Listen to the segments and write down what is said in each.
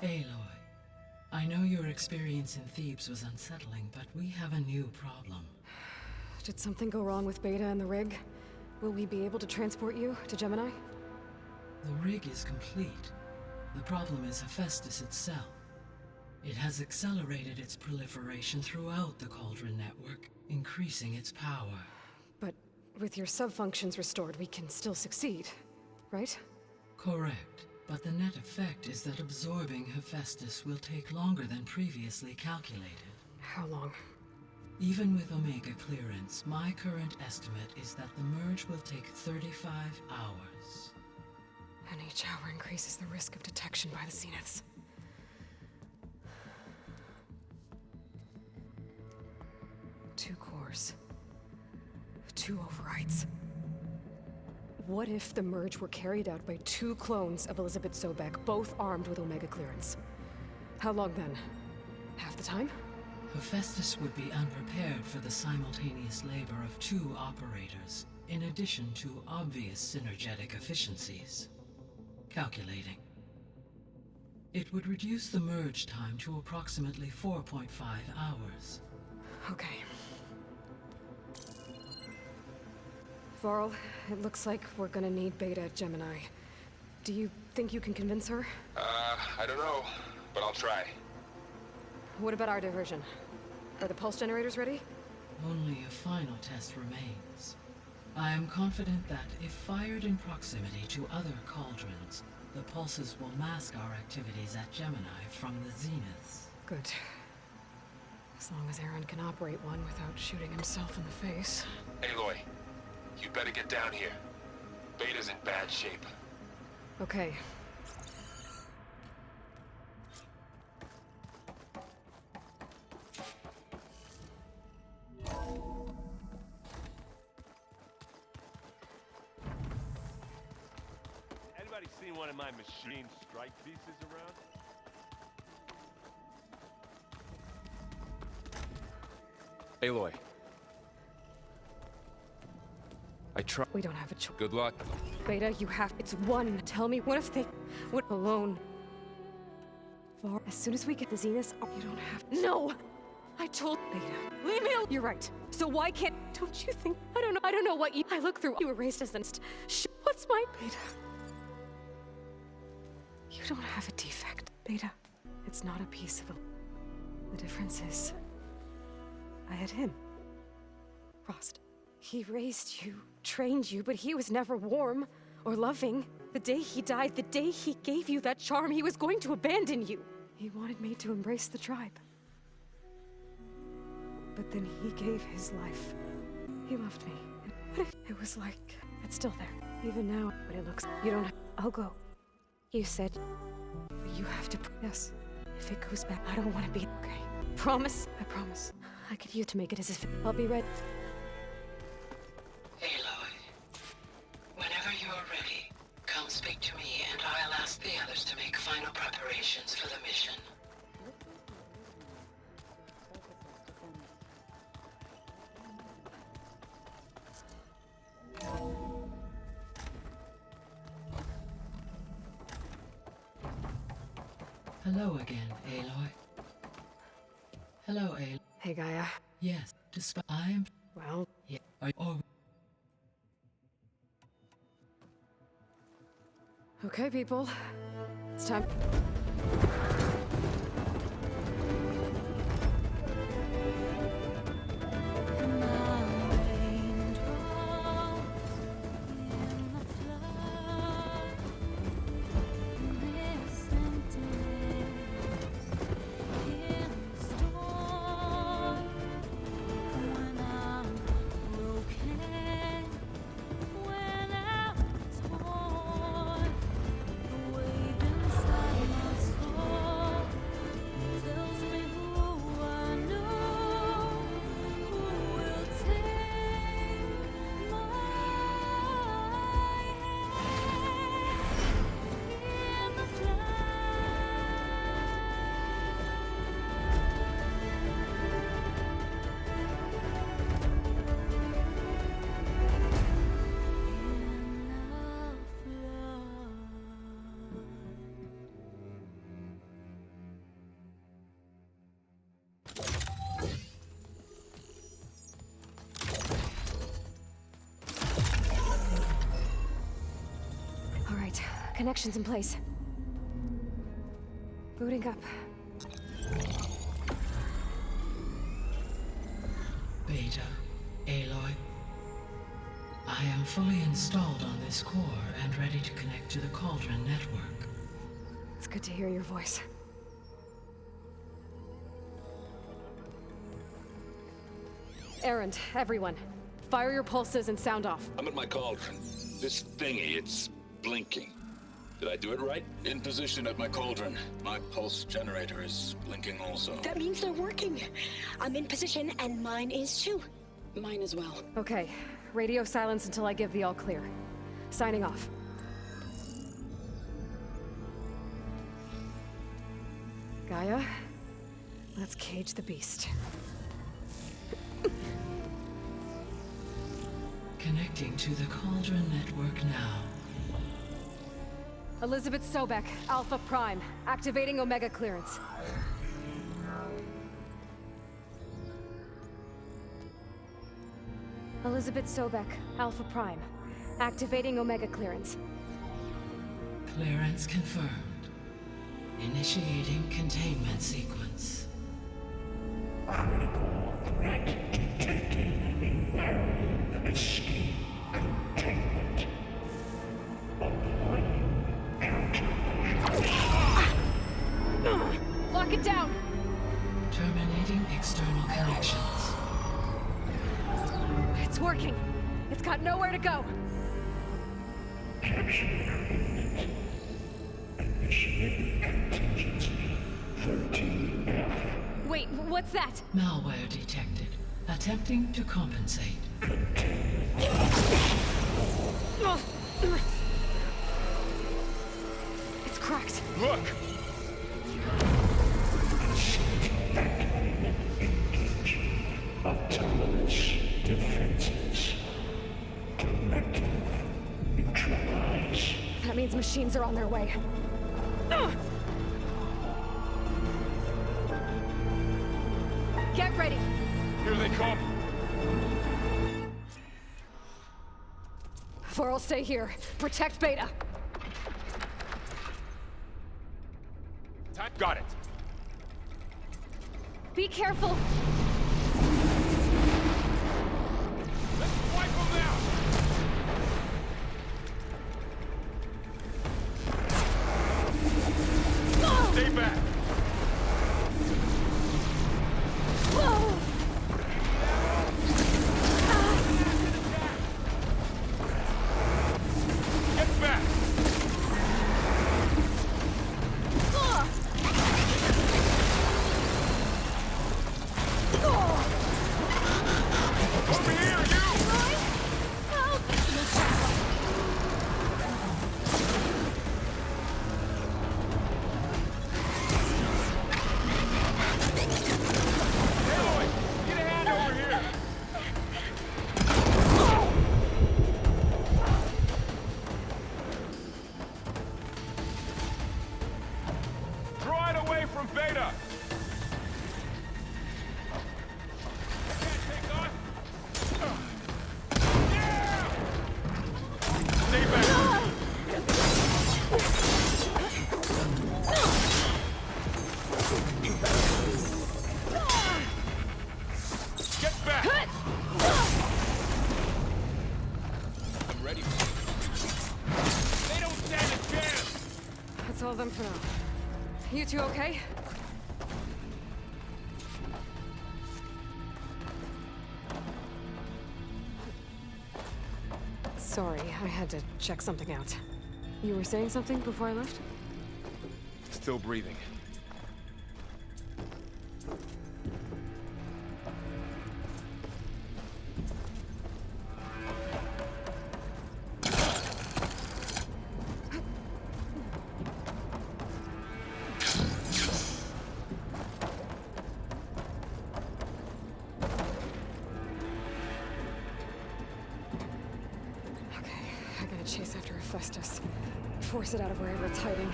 Aloy, I know your experience in Thebes was unsettling, but we have a new problem. Did something go wrong with Beta and the rig? Will we be able to transport you to Gemini? The rig is complete. The problem is Hephaestus itself. It has accelerated its proliferation throughout the Cauldron network, increasing its power. But with your sub-functions restored, we can still succeed, right? Correct. But the net effect is that absorbing Hephaestus will take longer than previously calculated. How long? Even with Omega clearance, my current estimate is that the merge will take 35 hours. And each hour increases the risk of detection by the Zeniths. Two cores. Two overrides. What if the merge were carried out by two clones of Elizabeth Sobek, both armed with Omega clearance? How long then? Half the time? Hephaestus would be unprepared for the simultaneous labor of two operators, in addition to obvious synergetic efficiencies. Calculating. It would reduce the merge time to approximately 4.5 hours. Okay. Varl, it looks like we're gonna need Beta at Gemini. Do you think you can convince her? I don't know, but I'll try. What about our diversion? Are the pulse generators ready? Only a final test remains. I am confident that if fired in proximity to other cauldrons, the pulses will mask our activities at Gemini from the Zeniths. Good. As long as Aaron can operate one without shooting himself in the face. Aloy, you better get down here. Beta's in bad shape. Okay. Anybody seen one of my machine strike pieces around? Aloy. I try. We don't have a choice. Good luck. Beta, you have. It's one. Tell me, what if they would alone? Var, as soon as we get the Zeniths, you don't have. No! I told Beta. Leave me alone. You're right. So why can't. Don't you think. I don't know what you. I look through. You were raised as an. What's my. Beta. You don't have a defect, Beta. It's not a piece of. The difference is. I had him. Rost. He raised you, trained you, but he was never warm or loving. The day he died, the day he gave you that charm, he was going to abandon you. He wanted me to embrace the tribe. But then he gave his life. He loved me. But it was like, it's still there. Even now, but it looks, you don't have, I'll go. You said, but you have to, yes. If it goes back, I don't want to be, okay. Promise? I promise. I could use to make it as if, I'll be ready. Aloy, whenever you're ready, come speak to me and I'll ask the others to make final preparations for the mission. Hello again, Aloy. Hello, Aloy. Hey, Gaia. Yes, despite I am. Well, Yeah. okay, people. It's time. Connections in place. Booting up. Beta, Aloy. I am fully installed on this core and ready to connect to the Cauldron network. It's good to hear your voice. Errand, everyone. Fire your pulses and sound off. I'm at my cauldron. This thingy, it's blinking. Did I do it right? In position at my cauldron. My pulse generator is blinking also. That means they're working. I'm in position, and mine is too. Mine as well. Okay. Radio silence until I give the all clear. Signing off. Gaia, let's cage the beast. Connecting to the Cauldron network now. Elizabeth Sobek, Alpha Prime, activating Omega clearance. Elizabeth Sobek, Alpha Prime, activating Omega clearance. Clearance confirmed. Initiating containment sequence. Critical threat detected. Imperative escape containment. Applying countermeasures. Lock it down! Terminating external connections. It's working. It's got nowhere to go. Capture imminent. Initiate contingency 13F. Wait, what's that? Malware detected. Attempting to compensate. It's cracked. Look! Engaging autonomous defenses. Directive neutralize. That means machines are on their way. Get ready! Here they come! For'll stay here. Protect Beta. Time. Got it. Be careful! Let's wipe them out! Stay back! Get back! Over here, you! Aloy, get a hand over here! Draw it away from Beta! Can't take on. Yeah! Stay back! Get back! I'm ready. They don't stand a chance! That's all of them for now. You two okay? Sorry, I had to check something out. You were saying something before I left? Still breathing. Okay, I gotta chase after Hephaestus. Force it out of wherever it's hiding.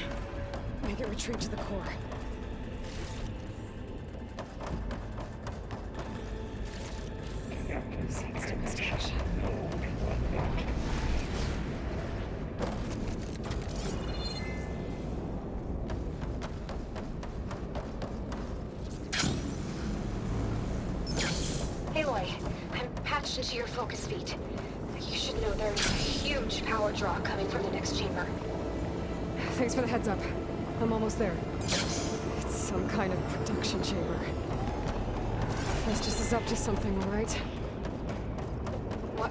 Make it retreat to the core. Seems to misdirection. Aloy, I'm patched into your focus feed. You should know there's a huge power draw coming from the next chamber. Thanks for the heads up. I'm almost there. It's some kind of production chamber. Festus is up to something, all right?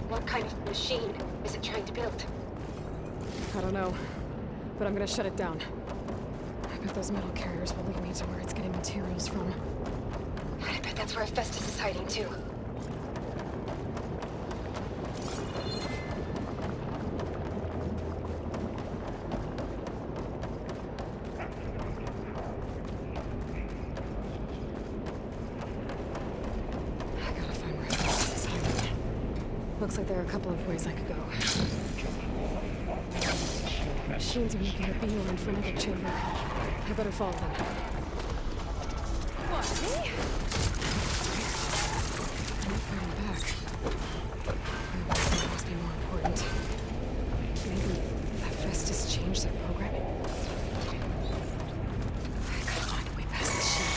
What kind of machine is it trying to build? I don't know, but I'm gonna shut it down. I bet those metal carriers will lead me to where it's getting materials from. I bet that's where Festus is hiding too. I gotta find where Festus is hiding. Looks like there are a couple of ways I could go. Machines are making a beeline for another chamber. I better follow them. What, me? I'm not fighting back. That must be more important. Maybe Festus changed their programming? I gotta find a way past the shield.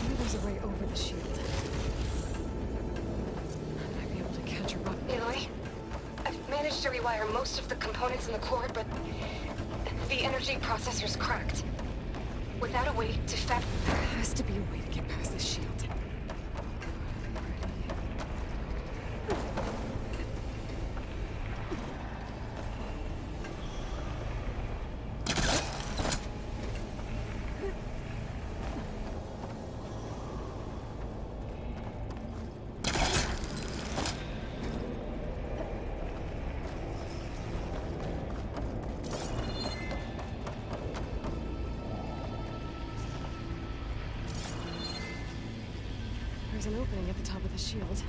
Maybe there's a way over the shield. I might be able to catch her up. Aloy, I've managed to rewire most of the components in the core, but the energy processor's cracked. Without a way to There has to be a way to get past the shield. There's an opening at the top of the shield.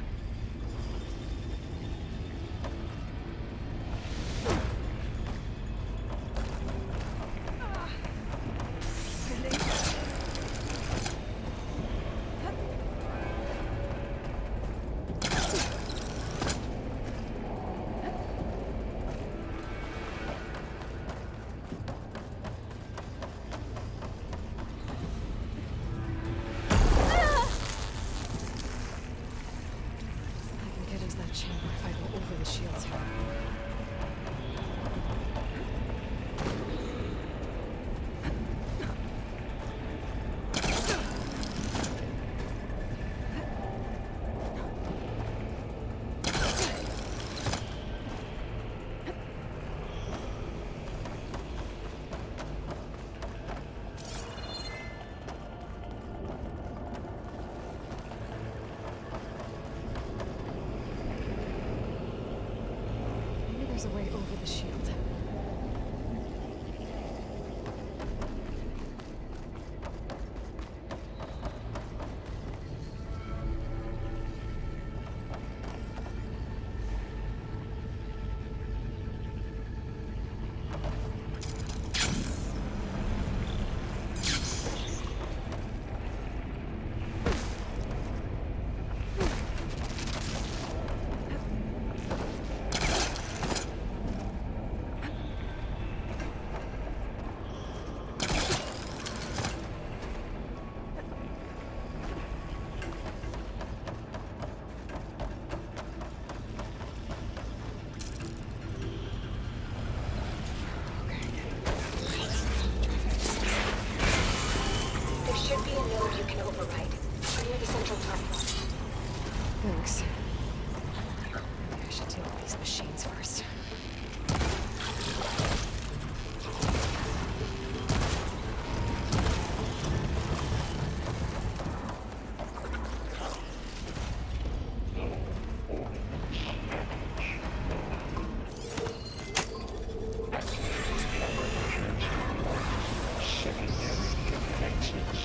I can get into that chamber if I go over the shield. Maybe there's a way over the shield. There should be a node you can override. Near the central platform. Thanks. Maybe I should deal with these machines first. Secondary defenses.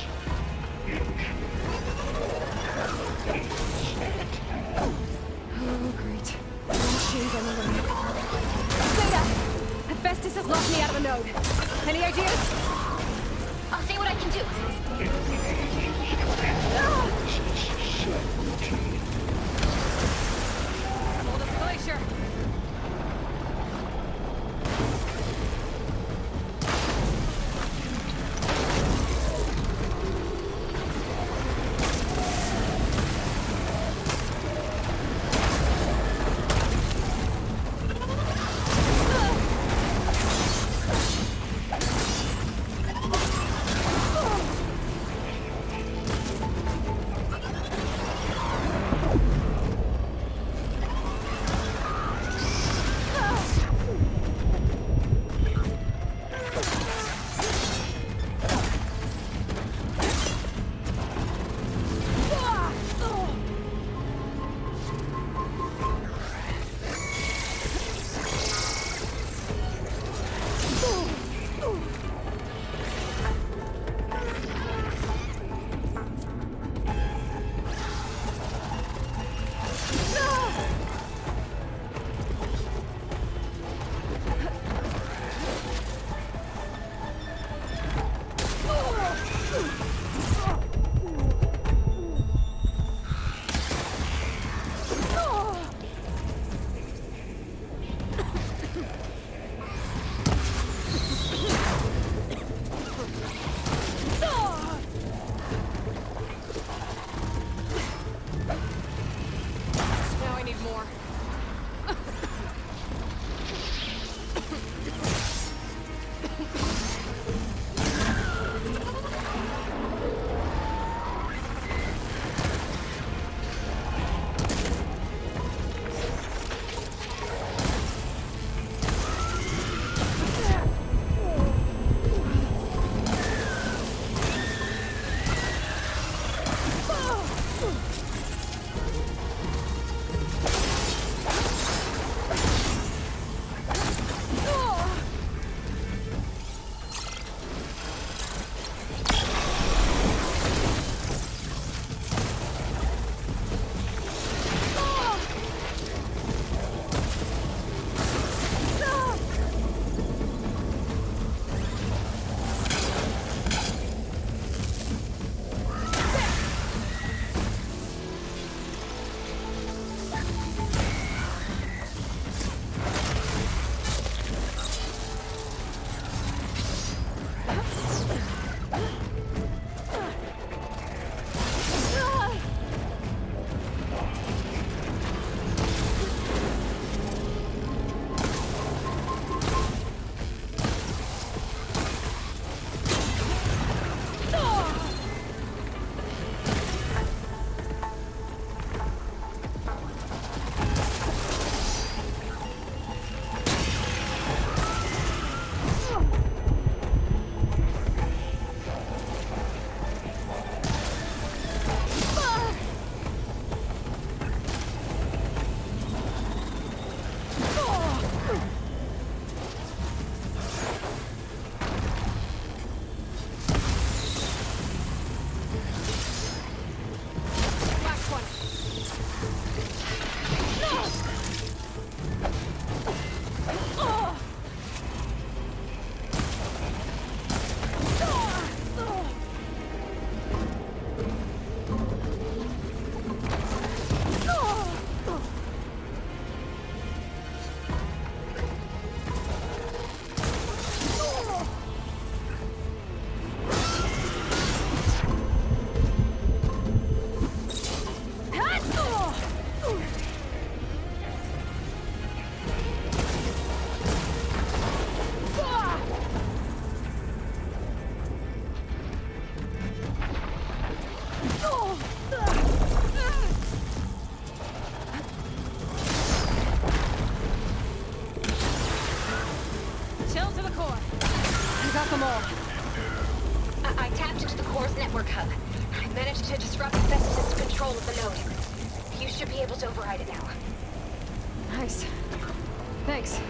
network hub. I managed to disrupt Festus' control of the node. You should be able to override it now. Nice. Thanks.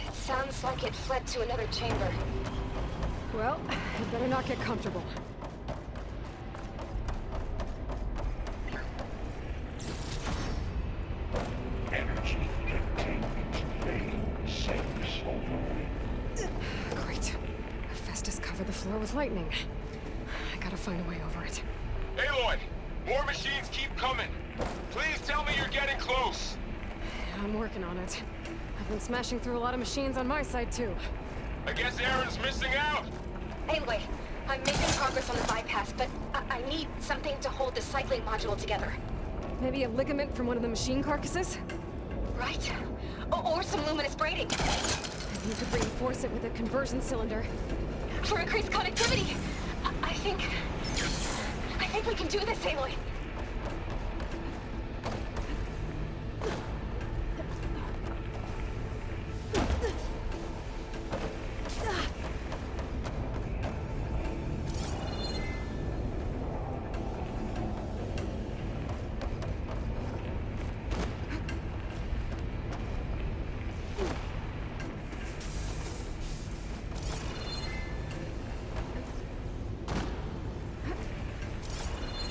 It sounds like it fled to another chamber. Well, you better not get comfortable. Energy containment vein saves override. Great. Festus covered the floor with lightning. I gotta find a way over it. Aloy! More machines keep coming! Please tell me you're getting close! I'm working on it. I've been smashing through a lot of machines on my side, too. I guess Aaron's missing out! Anyway, I'm making progress on the bypass, but I need something to hold the cycling module together. Maybe a ligament from one of the machine carcasses? Right? Or some luminous braiding. Maybe you could reinforce it with a conversion cylinder. For increased connectivity. I think we can do this, Aloy.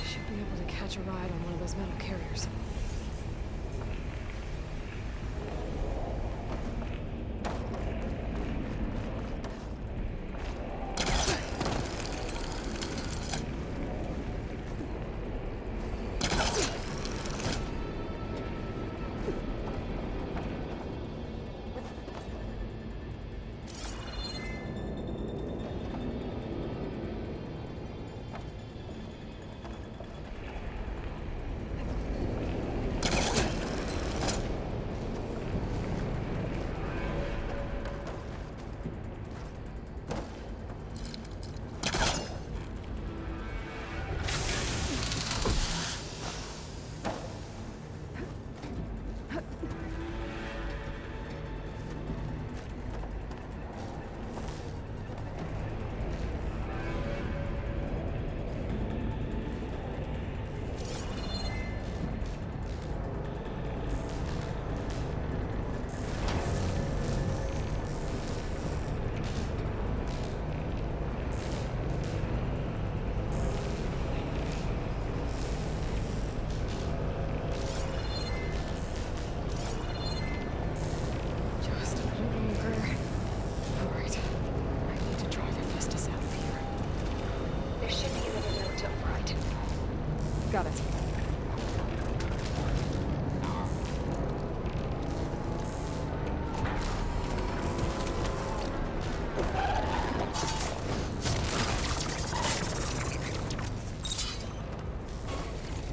Should be able to catch a ride on one of those metal carriers. Just a little longer. Alright. I need to drive Festus out of here. There should be another node to override. Got it.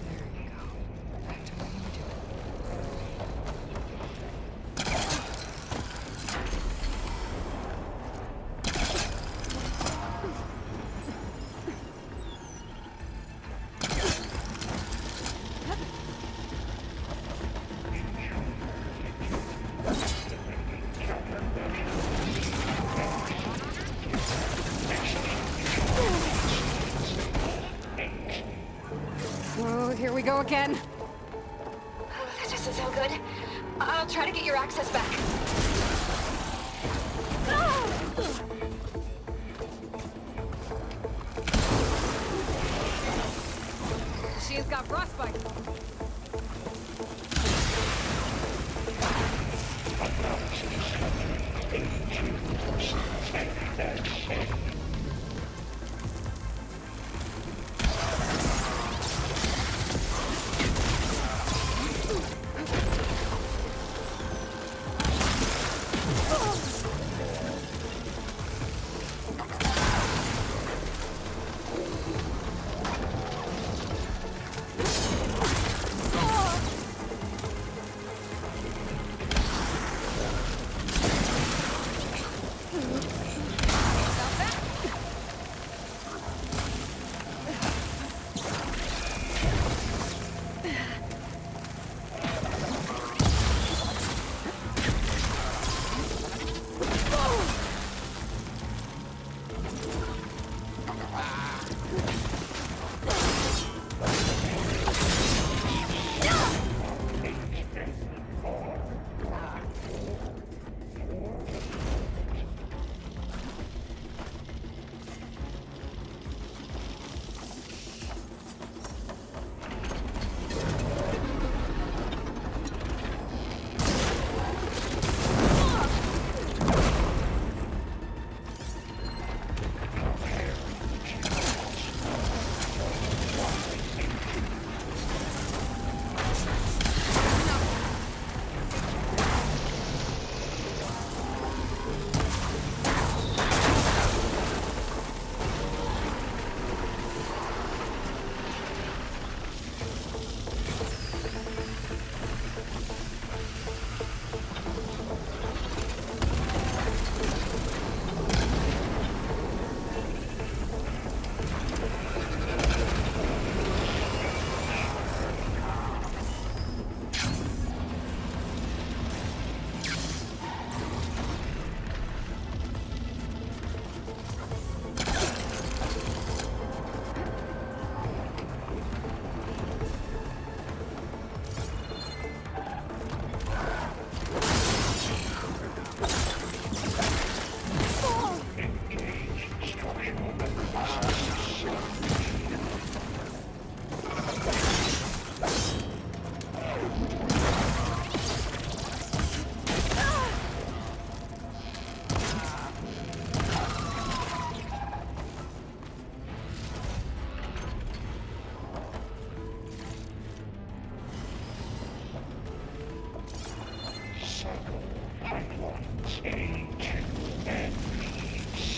There you go. Back to what you were doing. Oh, here we go again. Oh, that doesn't sound good. I'll try to get your access back. Machine's got frostbite.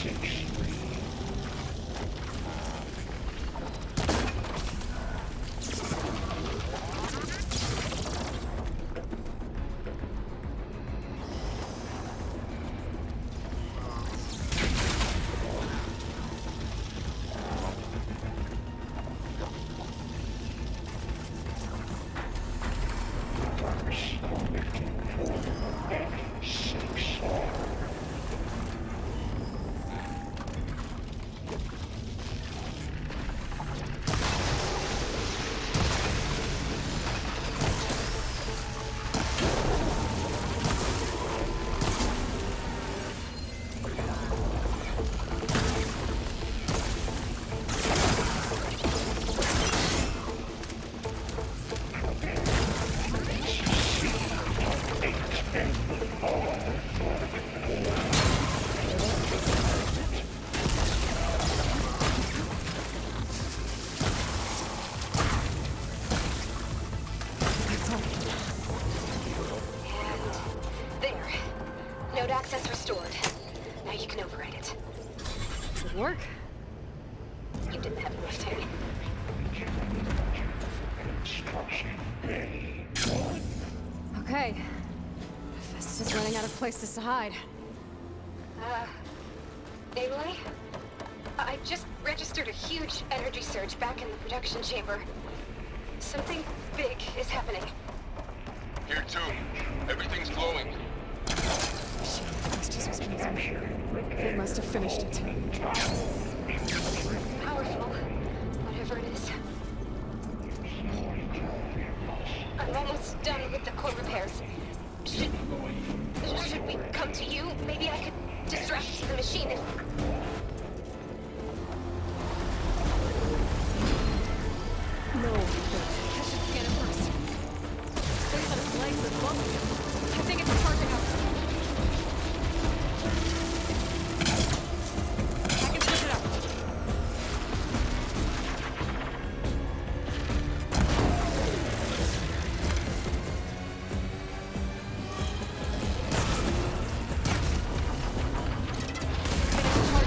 6-3. There. Node access restored. Now you can override it. Does it work? You didn't have enough time. Construction Bay 1. Okay. Festus is running out of places to hide. Aloy? I just registered a huge energy surge back in the production chamber. Something big is happening. Here too. Everything's glowing. Shit, Festus was busy. They must have finished it. Powerful. Whatever it is. I'm almost done with the core repairs. Should we come to you? Maybe I could distract the machine if... No. I should scan it first. Says that its legs are glowing. I think it's charging up. I can switch it up. Finish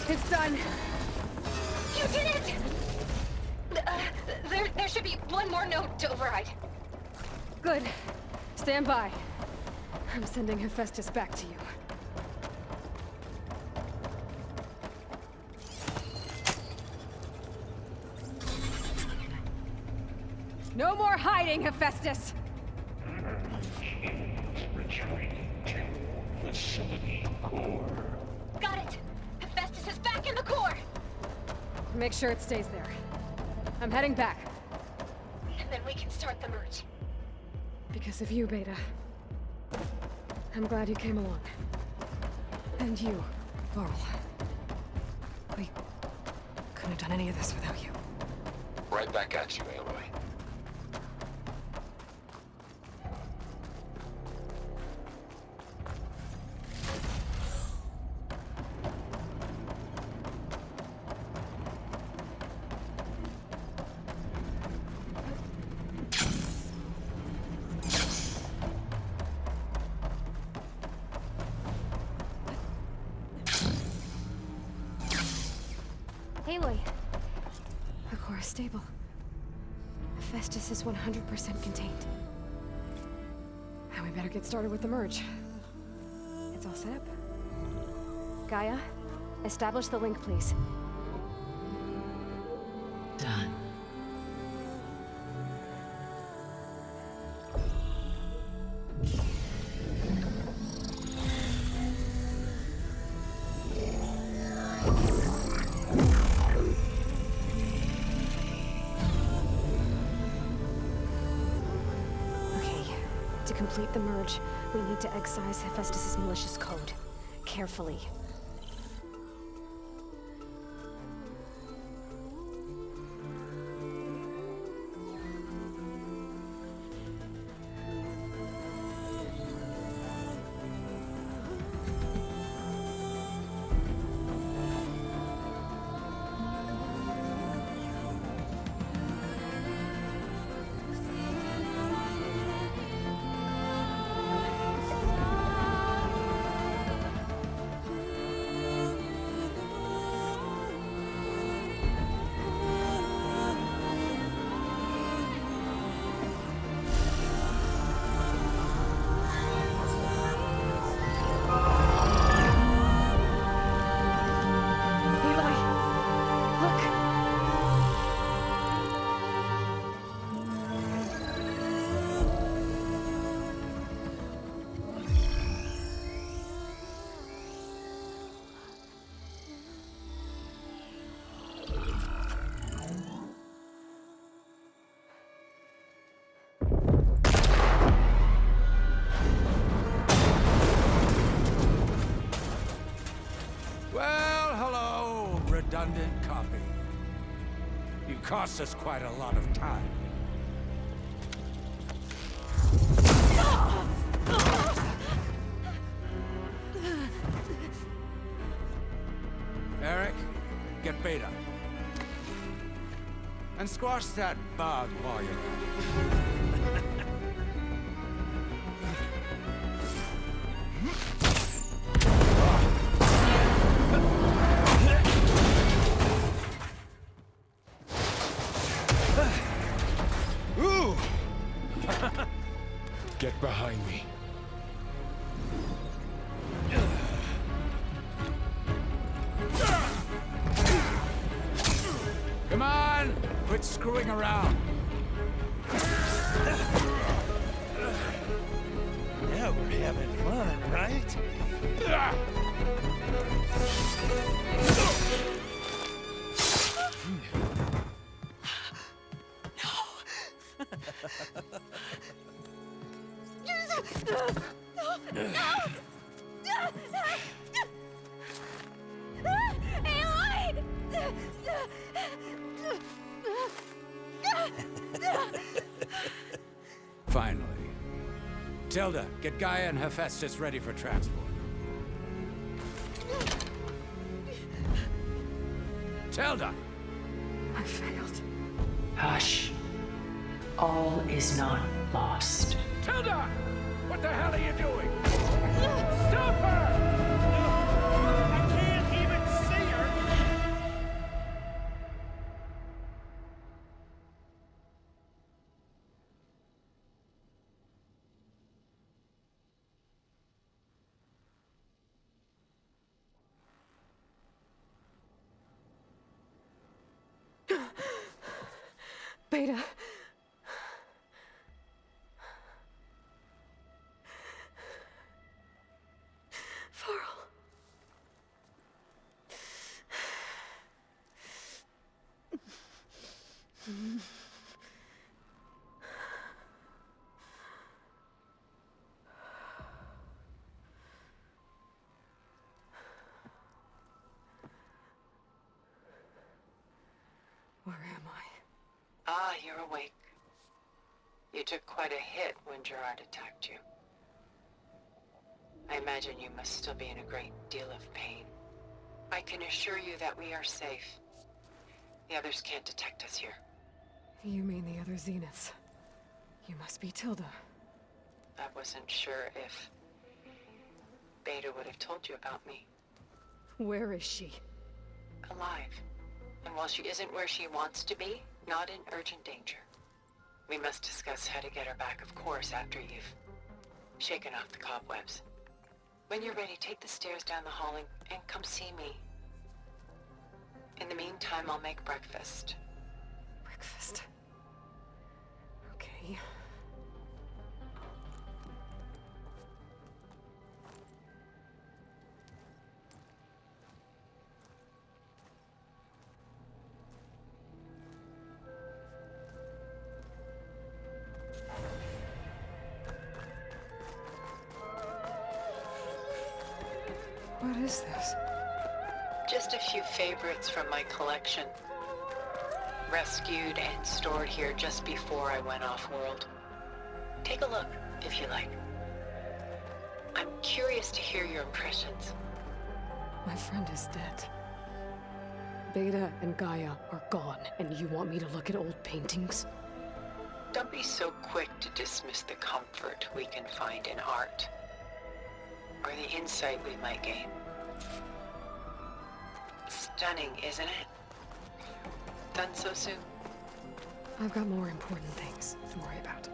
It's done. You did it! There should be one more node to override. Good. Stand by. I'm sending Hephaestus back to you. No more hiding, Hephaestus! Retreating to facility core. Got it! Hephaestus is back in the core! Make sure it stays there. I'm heading back. And then we can start the merge. Because of you, Beta. I'm glad you came along. And you, Varl. We couldn't have done any of this without you. Right back at you, Aloy. Aloy. The core is stable. Hephaestus is 100% contained. And we better get started with the merge. It's all set up. Gaia, establish the link, please. Done. To complete the merge, we need to excise Hephaestus' malicious code. Carefully. Redundant copy. You cost us quite a lot of time. Eric, get Beta. And squash that bug while you're at it. Get behind me. Come on! Quit screwing around. Yeah, we're having fun, right? Finally. Tilda, get Gaia and Hephaestus ready for transport. Tilda! I failed. Hush. All is not lost. Tilda! What the hell are you doing? Stop her! I can't even see her! Beta. Varl. Where am I? Ah, you're awake. You took quite a hit when Gerard attacked you. I imagine you must still be in a great deal of pain. I can assure you that we are safe. The others can't detect us here. You mean the other Zeniths? You must be Tilda. I wasn't sure if Beta would have told you about me. Where is she? Alive. And while she isn't where she wants to be, not in urgent danger. We must discuss how to get her back, of course, after you've shaken off the cobwebs. When you're ready, take the stairs down the hall and come see me. In the meantime, I'll make breakfast. Breakfast. Okay. What is this? Just a few favorites from my collection. Rescued and stored here just before I went off-world. Take a look, if you like. I'm curious to hear your impressions. My friend is dead. Beta and Gaia are gone, and you want me to look at old paintings? Don't be so quick to dismiss the comfort we can find in art. Or the insight we might gain. Stunning, isn't it? Done so soon? I've got more important things to worry about.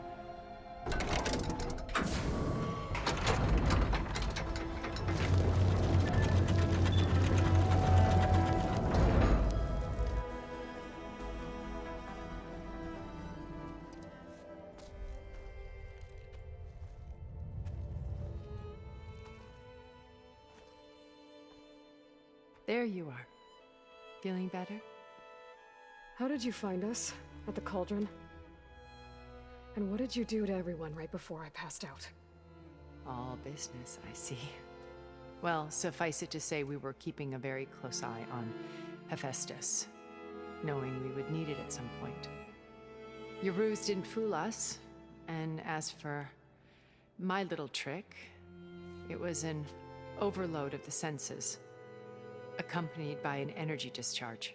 There you are. Feeling better? How did you find us? At the cauldron? And what did you do to everyone right before I passed out? All business, I see. Well, suffice it to say we were keeping a very close eye on Hephaestus, knowing we would need it at some point. Your ruse didn't fool us, and as for my little trick, it was an overload of the senses, accompanied by an energy discharge.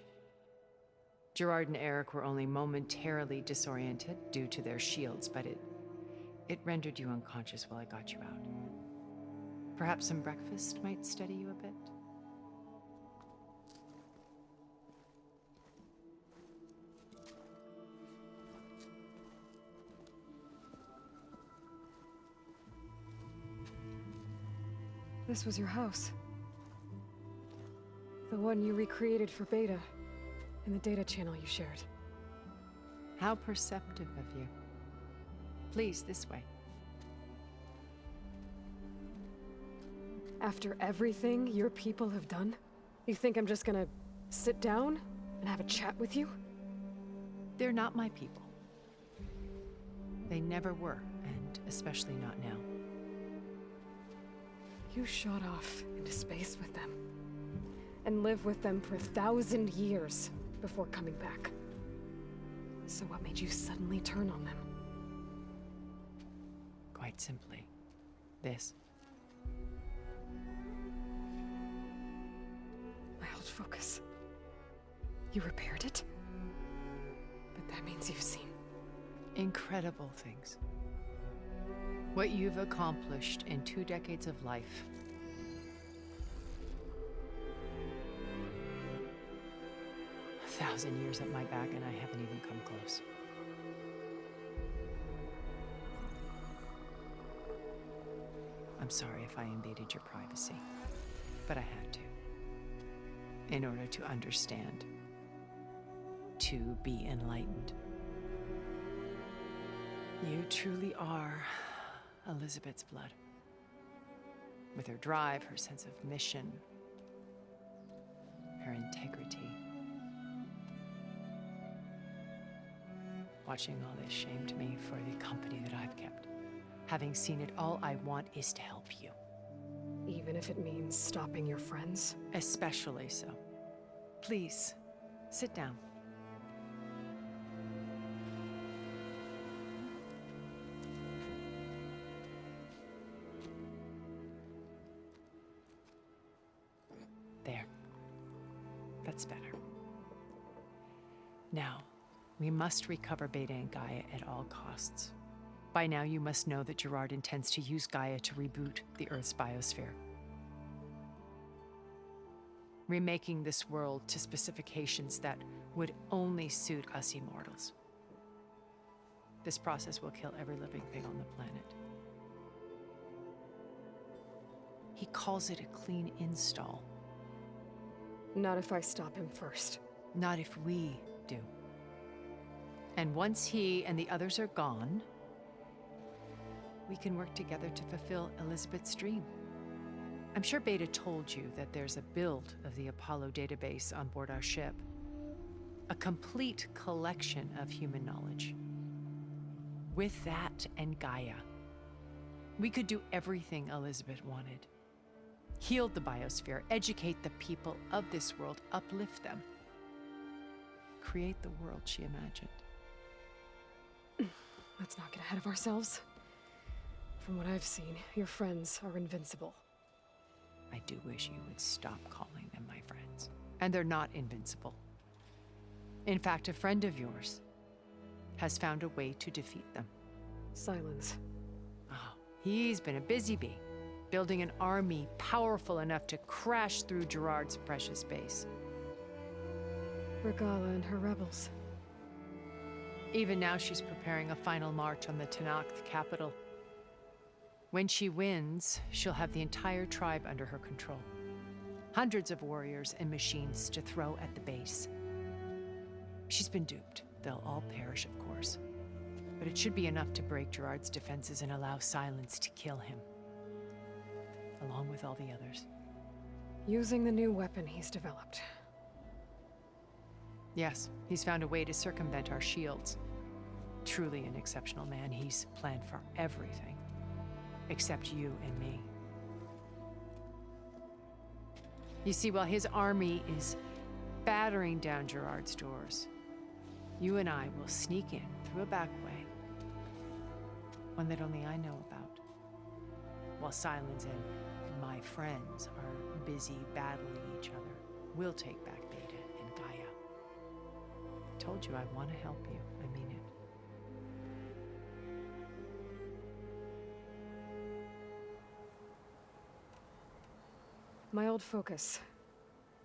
Gerard and Eric were only momentarily disoriented due to their shields, but it rendered you unconscious while I got you out. Perhaps some breakfast might steady you a bit? This was your house. The one you recreated for Beta, in the data channel you shared. How perceptive of you. Please, this way. After everything your people have done, you think I'm just gonna sit down and have a chat with you? They're not my people. They never were, and especially not now. You shot off into space with them, and lived with them for 1,000 years before coming back. So what made you suddenly turn on them? Quite simply, this. My old focus. You repaired it? But that means you've seen incredible things. What you've accomplished in 2 decades of life. A 1,000 years at my back, and I haven't even come close. I'm sorry if I invaded your privacy, but I had to. In order to understand, to be enlightened. You truly are Elizabeth's blood. With her drive, her sense of mission, her integrity. Watching all this shamed me for the company that I've kept. Having seen it, all I want is to help you. Even if it means stopping your friends? Especially so. Please, sit down. There. That's better. Now, we must recover Beta and Gaia at all costs. By now, you must know that Gerard intends to use Gaia to reboot the Earth's biosphere. Remaking this world to specifications that would only suit us immortals. This process will kill every living thing on the planet. He calls it a clean install. Not if I stop him first. Not if we do. And once he and the others are gone, we can work together to fulfill Elizabeth's dream. I'm sure Beta told you that there's a build of the Apollo database on board our ship. A complete collection of human knowledge. With that and Gaia, we could do everything Elizabeth wanted. Heal the biosphere, educate the people of this world, uplift them. Create the world she imagined. Let's not get ahead of ourselves. From what I've seen, your friends are invincible. I do wish you would stop calling them my friends. And they're not invincible. In fact, a friend of yours has found a way to defeat them. Silence. Oh, he's been a busy bee, building an army powerful enough to crash through Gerard's precious base. Regala and her rebels. Even now, she's preparing a final march on the Tenakth capital. When she wins, she'll have the entire tribe under her control. Hundreds of warriors and machines to throw at the base. She's been duped. They'll all perish, of course. But it should be enough to break Gerard's defenses and allow Silence to kill him. Along with all the others. Using the new weapon he's developed. Yes, he's found a way to circumvent our shields. Truly an exceptional man. He's planned for everything. Except you and me. You see, while his army is battering down Gerard's doors, you and I will sneak in through a back way. One that only I know about. While Silence and my friends are busy battling each other, we'll take back Beta and Gaia. I told you I want to help you. I mean it. My old focus.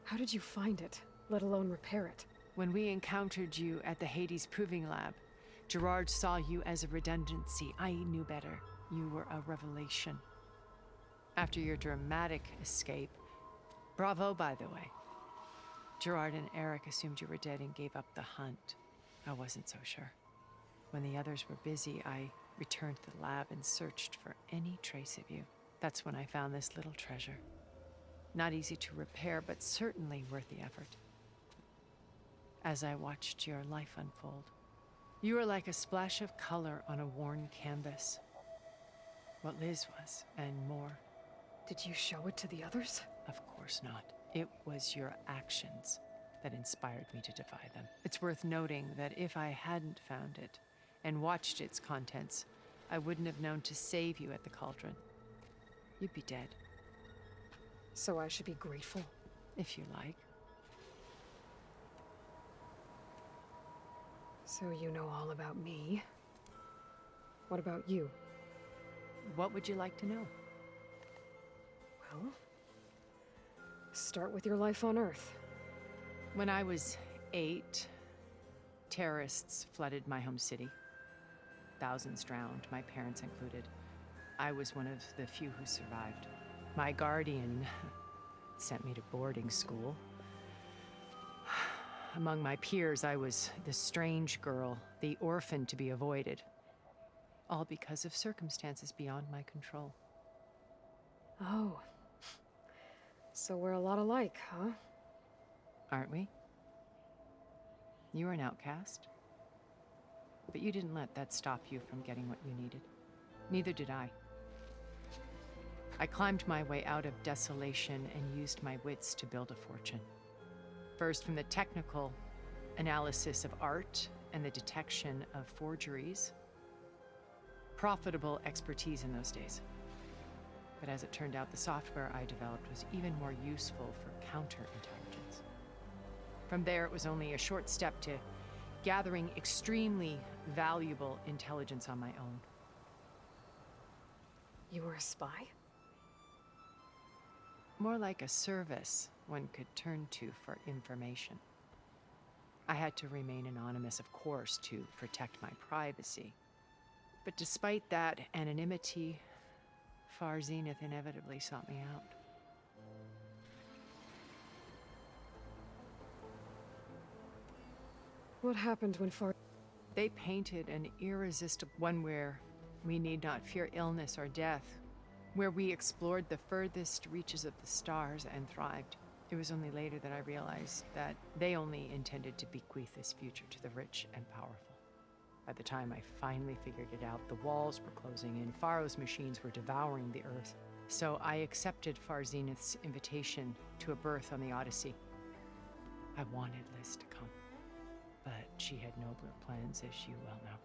How did you find it, let alone repair it? When we encountered you at the Hades Proving Lab, Gerard saw you as a redundancy. I knew better. You were a revelation. After your dramatic escape, bravo, by the way. Gerard and Eric assumed you were dead and gave up the hunt. I wasn't so sure. When the others were busy, I returned to the lab and searched for any trace of you. That's when I found this little treasure. Not easy to repair, but certainly worth the effort. As I watched your life unfold, you were like a splash of color on a worn canvas. What Liz was, and more. Did you show it to the others? Of course not. It was your actions that inspired me to defy them. It's worth noting that if I hadn't found it and watched its contents, I wouldn't have known to save you at the cauldron. You'd be dead. So I should be grateful? If you like. So you know all about me. What about you? What would you like to know? Well, start with your life on Earth. When I was 8, terrorists flooded my home city. Thousands drowned, my parents included. I was one of the few who survived. My guardian sent me to boarding school. Among my peers, I was the strange girl, the orphan to be avoided. all because of circumstances beyond my control. Oh. So we're a lot alike, huh? Aren't we? You were an outcast. But you didn't let that stop you from getting what you needed. Neither did I. I climbed my way out of desolation and used my wits to build a fortune. First, from the technical analysis of art and the detection of forgeries. Profitable expertise in those days. But as it turned out, the software I developed was even more useful for counterintelligence. From there, it was only a short step to gathering extremely valuable intelligence on my own. You were a spy? More like a service one could turn to for information. I had to remain anonymous, of course, to protect my privacy. But despite that anonymity, Far Zenith inevitably sought me out. What happened when Far... They painted an irresistible one where we need not fear illness or death, where we explored the furthest reaches of the stars and thrived. It was only later that I realized that they only intended to bequeath this future to the rich and powerful. By the time I finally figured it out, the walls were closing in, Faro's machines were devouring the Earth. So I accepted Far Zenith's invitation to a berth on the Odyssey. I wanted Liz to come, but she had nobler plans, as you well know.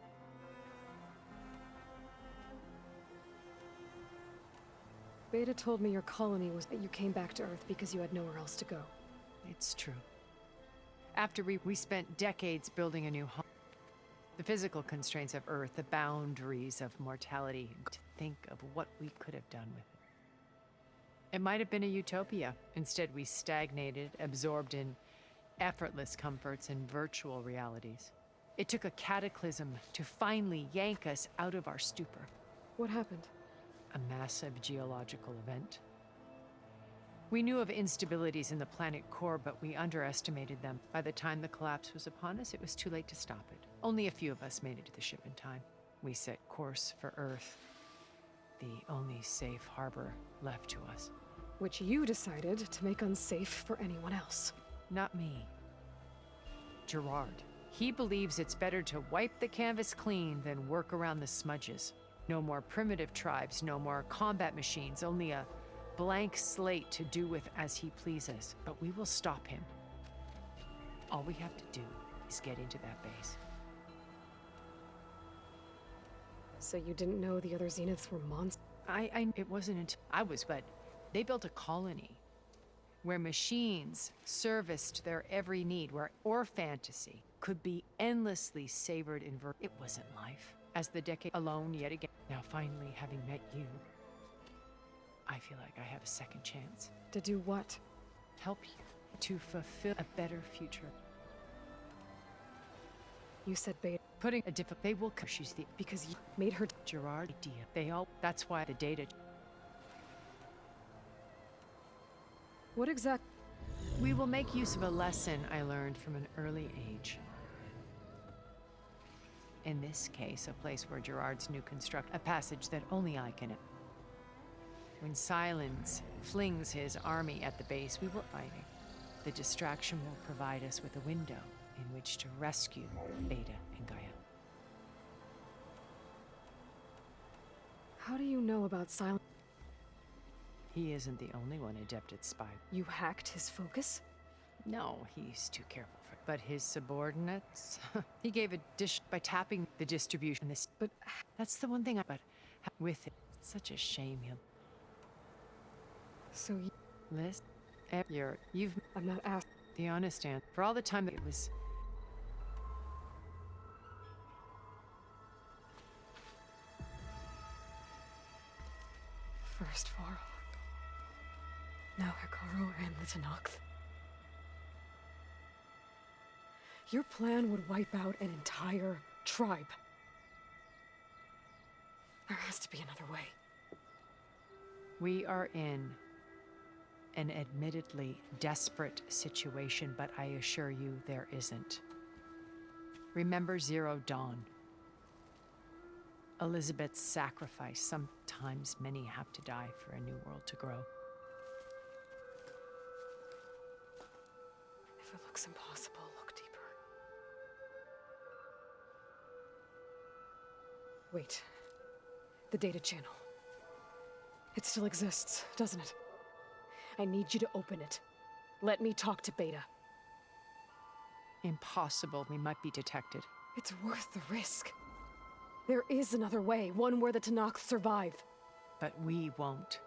Beta told me your colony was that you came back to Earth because you had nowhere else to go. It's true. After we spent decades building a new home. The physical constraints of Earth, the boundaries of mortality, to think of what we could have done with it. It might have been a utopia. Instead, we stagnated, absorbed in effortless comforts and virtual realities. It took a cataclysm to finally yank us out of our stupor. What happened? A massive geological event. We knew of instabilities in the planet core, but we underestimated them. By the time the collapse was upon us, it was too late to stop it. Only a few of us made it to the ship in time. We set course for Earth, the only safe harbor left to us. Which you decided to make unsafe for anyone else. Not me. Gerard. He believes it's better to wipe the canvas clean than work around the smudges. No more primitive tribes, no more combat machines, only a blank slate to do with as he pleases. But we will stop him. All we have to do is get into that base. So you didn't know the other Zeniths were monsters? It wasn't until I was, but they built a colony where machines serviced their every need, or fantasy could be endlessly savored in it wasn't life. As the decade alone yet again, now finally having met you, I feel like I have a second chance. To do what? Help you to fulfill a better future. You said Beta. Putting a they will she's the because you made her Gerard idea. That's why the data. What exactly? We will make use of a lesson I learned from an early age. In this case, a place where Gerard's new construct a passage that only I can. When Silence flings his army at the base we were fighting, the distraction will provide us with a window in which to rescue Beta and Gaia. How do you know about Silence? He isn't the only one adept at spy. You hacked his focus? No, he's too careful for it. But his subordinates? He gave a dish by tapping the distribution. But that's the one thing but with it, it's such a shame he'll... So you... Liz, you've... I'm not asked. The honest answer. For all the time that it was... First Faro. Now Hikaru and the Tenakth. Your plan would wipe out an entire tribe. There has to be another way. We are in an admittedly desperate situation, but I assure you there isn't. Remember Zero Dawn. Elizabeth's sacrifice. Sometimes many have to die for a new world to grow. If it looks impossible, look deeper. Wait. The data channel. It still exists, doesn't it? I need you to open it. Let me talk to Beta. Impossible. We might be detected. It's worth the risk. There is another way, one where the Tenakth survive. But we won't.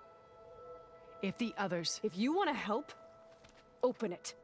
If the others... If you want to help, open it.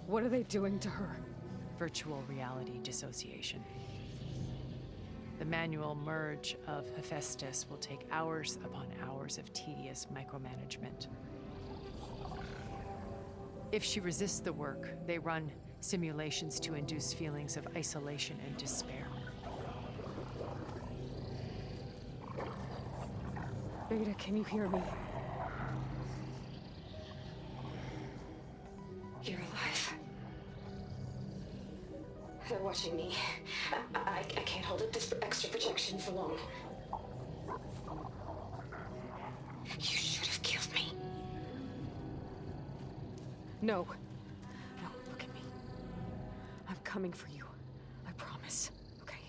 What are they doing to her? Virtual reality dissociation. The manual merge of Hephaestus will take hours upon hours of tedious micromanagement. If she resists the work, they run simulations to induce feelings of isolation and despair. Beta, can you hear me? You're alive. They're watching me. I can't hold up this extra protection for long. You should have killed me. No. No, look at me. I'm coming for you. I promise. Okay?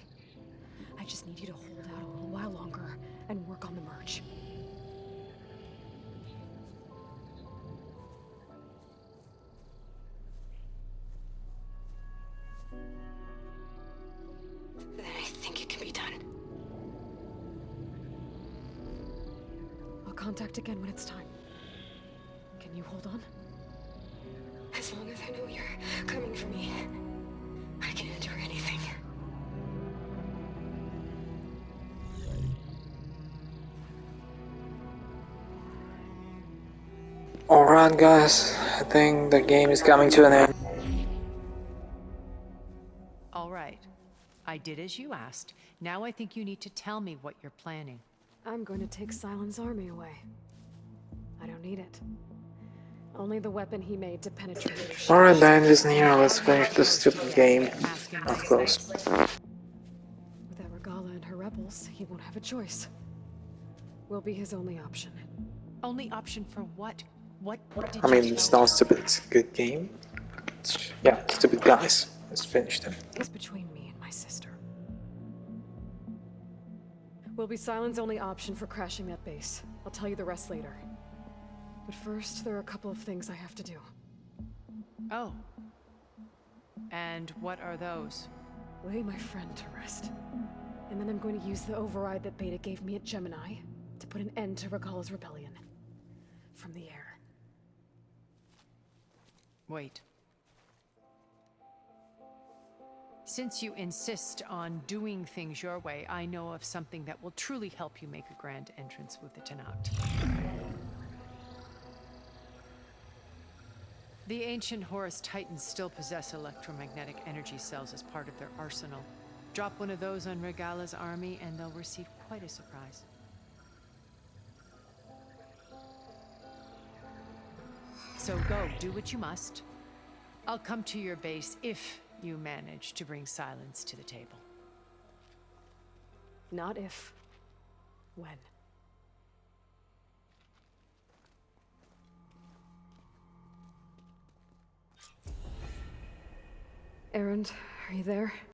I just need you to hold out a little while longer and work on the merge. Then I think it can be done. I'll contact again when it's time. Can you hold on? As long as I know you're coming for me, I can endure anything. Alright guys, I think the game is coming to an end. All right. I did as you asked. Now I think you need to tell me what you're planning. I'm going to take Silent's army away. I don't need it. Only the weapon he made to penetrate their ships. Alright, then this near, let's finish this stupid game. Up close. With Regala and her rebels, he won't have a choice. We'll be his only option. Only option for what? What did I mean, you it's tell not stupid, it's a good game. Yeah, stupid guys. Let's finish them. It's between me and my sister. Will be Silent's only option for crashing that base. I'll tell you the rest later. But first, there are a couple of things I have to do. Oh. And what are those? Lay my friend to rest. And then I'm going to use the override that Beta gave me at Gemini to put an end to Regala's rebellion. From the air. Wait. Since you insist on doing things your way, I know of something that will truly help you make a grand entrance with the Tenakth. The ancient Horus Titans still possess electromagnetic energy cells as part of their arsenal. Drop one of those on Regala's army and they'll receive quite a surprise. So go, do what you must. I'll come to your base if you manage to bring Silence to the table. Not if. When. Erend, are you there?